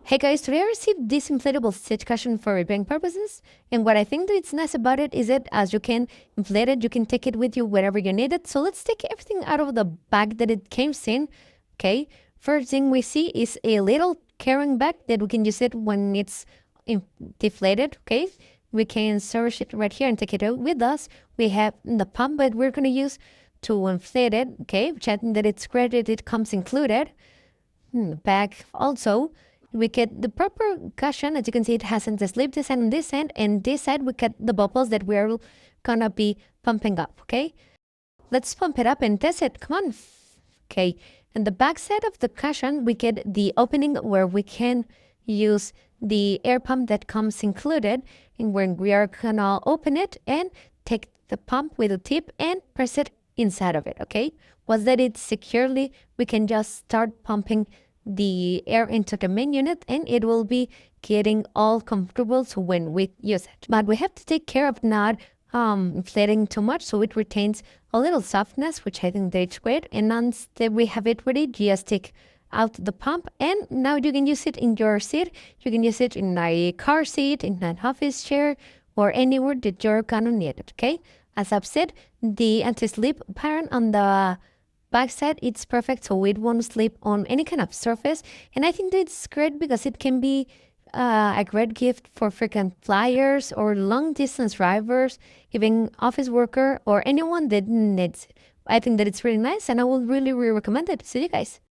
Hey guys, today I received this inflatable seat cushion for repairing purposes, and what I think that it's nice about it is that as you can inflate it, you can take it with you wherever you need it. So let's take everything out of the bag that it came in. Okay, first thing we see is a little carrying bag that we can use it when it's deflated. Okay, we can storage it right here and take it out with us. We have the pump that we're gonna use to inflate it. Okay, which I think that it's great that it comes included. Bag also. We get the proper cushion. As you can see, it has the slip design on this end, and this side we get the bubbles that we're gonna be pumping up. Okay, let's pump it up and test it. Come on. Okay, and the back side of the cushion we get the opening where we can use the air pump that comes included, and when we are gonna open it and take the pump with a tip and press it inside of it. Okay, once that it's securely, we can just start pumping the air into the main unit, and it will be getting all comfortable so when we use it. But we have to take care of not inflating too much so it retains a little softness, which I think that's great. And once that we have it ready, just take out the pump, and now you can use it in your seat. You can use it in a car seat, in an office chair, or anywhere that you're gonna need it. Okay, as I've said, the anti-slip pattern on the backside, it's perfect, so it won't slip on any kind of surface. And I think that's great because it can be a great gift for frequent flyers or long distance drivers, even office worker or anyone that needs it. I think that it's really nice, and I would really recommend it. See you guys.